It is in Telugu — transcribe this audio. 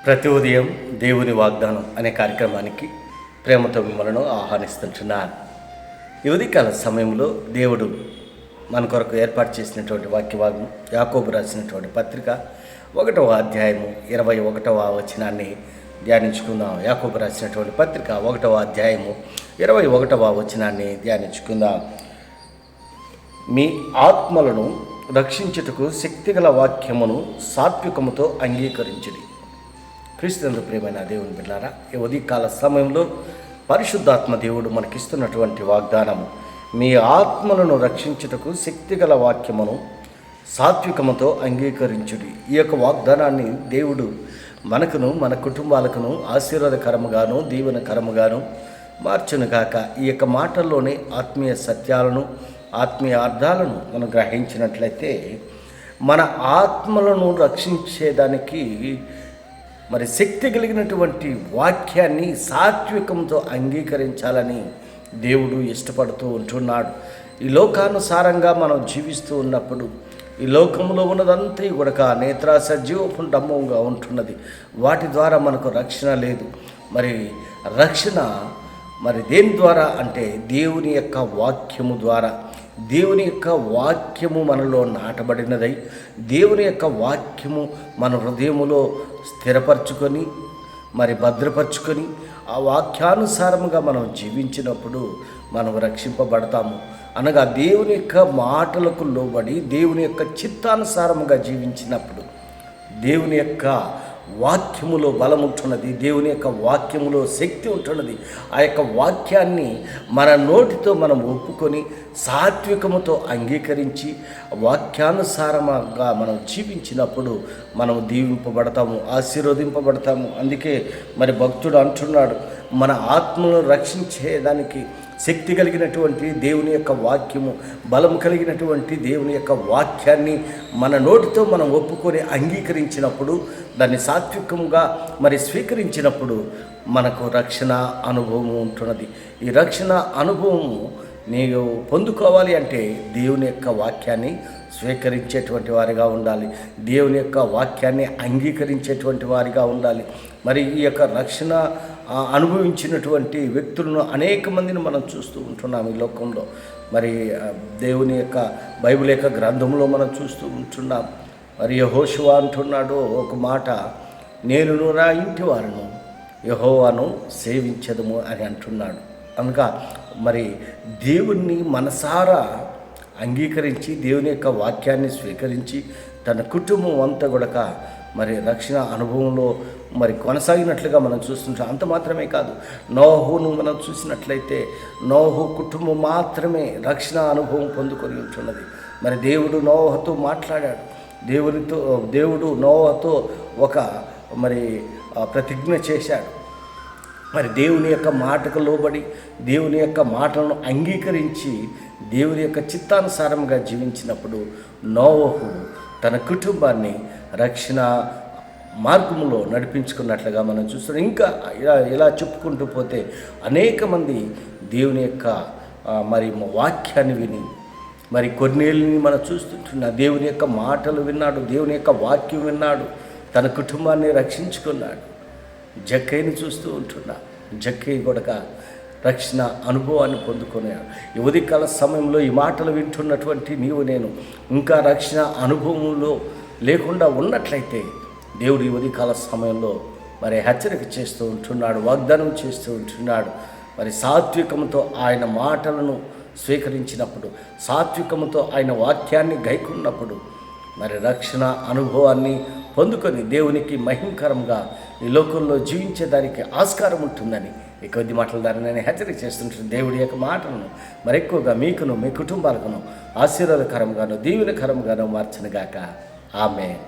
ప్రతి ఉదయం దేవుని వాగ్దానం అనే కార్యక్రమానికి ప్రేమతో మిమ్మల్ని ఆహ్వానిస్తుంటున్నాను. ఈ ఉదయకాల సమయంలో దేవుడు మన కొరకు ఏర్పాటు చేసినటువంటి వాక్యభాగం యాకోబు రాసినటువంటి పత్రిక 1వ అధ్యాయము 21వ వచనాన్ని ధ్యానించుకుందాం. యాకోబు రాసినటువంటి పత్రిక 1వ అధ్యాయము 21వ వచనాన్ని ధ్యానించుకుందాం. మీ ఆత్మలను రక్షించుటకు శక్తిగల వాక్యమును సాత్వికముతో అంగీకరించుడి. క్రీస్తునందు ప్రియమైన దేవుని బిడ్డలారా, ఈ ఉదయకాల సమయంలో పరిశుద్ధాత్మ దేవుడు మనకిస్తున్నటువంటి వాగ్దానము, మీ ఆత్మలను రక్షించుటకు శక్తిగల వాక్యమును సాత్వికముతో అంగీకరించుడి. ఈ యొక్క వాగ్దానాన్ని దేవుడు మనకును మన కుటుంబాలకును ఆశీర్వాదకరముగాను దీవెనకరముగాను మార్చునుగాక. ఈ యొక్క మాటల్లోనే ఆత్మీయ సత్యాలను ఆత్మీయ అర్థాలను మనం గ్రహించినట్లయితే మన ఆత్మలను రక్షించేదానికి మరి శక్తి కలిగినటువంటి వాక్యాన్ని సాత్వికంతో అంగీకరించాలని దేవుడు ఇష్టపడుతూ ఉంటున్నాడు. ఈ లోకానుసారంగా మనం జీవిస్తూ ఉన్నప్పుడు ఈ లోకంలో ఉన్నదంతా కూడా నేత్రాస జీవపుండంగా ఉంటున్నది. వాటి ద్వారా మనకు రక్షణ లేదు. మరి రక్షణ దేని ద్వారా అంటే దేవుని యొక్క వాక్యము ద్వారా. దేవుని యొక్క వాక్యము మనలో నాటబడినదై దేవుని యొక్క వాక్యము మన హృదయములో స్థిరపరచుకొని భద్రపరచుకొని ఆ వాక్యానుసారముగా మనం జీవించినప్పుడు మనం రక్షింపబడతాము. అనగా దేవుని యొక్క మాటలకు లోబడి దేవుని యొక్క చిత్తానుసారముగా జీవించినప్పుడు దేవుని యొక్క వాక్యములో బలం ఉంటున్నది, దేవుని యొక్క వాక్యములో శక్తి ఉంటున్నది. ఆ యొక్క వాక్యాన్ని మన నోటితో మనం ఒప్పుకొని సాత్వికముతో అంగీకరించి వాక్యానుసారంగా మనం జీవించినప్పుడు మనం దీవింపబడతాము, ఆశీర్వదింపబడతాము. అందుకే భక్తుడు అంటున్నాడు, మన ఆత్మను రక్షించేదానికి శక్తి కలిగినటువంటి దేవుని యొక్క వాక్యము, బలం కలిగినటువంటి దేవుని యొక్క వాక్యాన్ని మన నోటితో మనం ఒప్పుకొని అంగీకరించినప్పుడు, దాన్ని సాత్వికంగా స్వీకరించినప్పుడు మనకు రక్షణ అనుభవం ఉంటున్నది. ఈ రక్షణ అనుభవము నీవు పొందుకోవాలి అంటే దేవుని యొక్క వాక్యాన్ని స్వీకరించేటువంటి వారిగా ఉండాలి, దేవుని యొక్క వాక్యాన్ని అంగీకరించేటువంటి వారిగా ఉండాలి. ఈ యొక్క రక్షణ అనుభవించినటువంటి వ్యక్తులను అనేక మందిని మనం చూస్తూ ఉంటున్నాం ఈ లోకంలో. దేవుని యొక్క బైబిల్ యొక్క గ్రంథంలో మనం చూస్తూ ఉంటున్నాం. యెహోషువ అంటున్నాడు ఒక మాట, నేను నా ఇంటి వారిను యెహోవాను సేవించదము అని అంటున్నాడు. అనగా దేవుణ్ణి మనసారా అంగీకరించి దేవుని యొక్క వాక్యాన్ని స్వీకరించి తన కుటుంబం అంతా కూడా రక్షణ అనుభవంలో కొనసాగినట్లుగా మనం చూస్తుంటాం. అంత మాత్రమే కాదు, నోహును మనం చూసినట్లయితే నోహు కుటుంబం మాత్రమే రక్షణ అనుభవం పొందుకొని ఉంటున్నది. దేవుడు నోహతో మాట్లాడాడు. దేవుడు నోహతో ఒక ప్రతిజ్ఞ చేశాడు. దేవుని యొక్క మాటకు లోబడి దేవుని యొక్క మాటలను అంగీకరించి దేవుని యొక్క చిత్తానుసారంగా జీవించినప్పుడు నోవహు తన కుటుంబాన్ని రక్షణ మార్గంలో నడిపించుకున్నట్లుగా మనం చూస్తున్నాం. ఇంకా ఇలా చెప్పుకుంటూ పోతే అనేక మంది దేవుని యొక్క వాక్యాన్ని విని కొన్నేళ్ళని మనం చూస్తుంటున్నా. దేవుని యొక్క మాటలు విన్నాడు, దేవుని యొక్క వాక్యం విన్నాడు, తన కుటుంబాన్ని రక్షించుకున్నాడు. జక్కయ్యని చూస్తూ ఉంటున్నా. జక్కయ్య కూడా రక్షణ అనుభవాన్ని పొందుకున్నాడు. ఈ ఉదయకాల సమయంలో ఈ మాటలు వింటున్నటువంటి నీవు నేను ఇంకా రక్షణ అనుభవంలో లేకుండా ఉన్నట్లయితే దేవుడు ఈ ఉదయకాల సమయంలో హెచ్చరిక చేస్తూ ఉంటున్నాడు, వాగ్దానం చేస్తూ ఉంటున్నాడు. సాత్వికంతో ఆయన మాటలను స్వీకరించినప్పుడు, సాత్వికంతో ఆయన వాక్యాన్ని గైకున్నప్పుడు రక్షణ అనుభవాన్ని పొందుకొని దేవునికి మహిమకరంగా ఈ లోకంలో జీవించేదానికి ఆస్కారం ఉంటుందని ఈ కొద్ది మాటల ద్వారా నేను హెచ్చరిక చేస్తుంటాను. దేవుడి యొక్క మాటలను ఎక్కువగా మీకును మీ కుటుంబాలకును ఆశీర్వాదకరంగాను దీవెనకరంగాను మార్చనుగాక. ఆమేన్.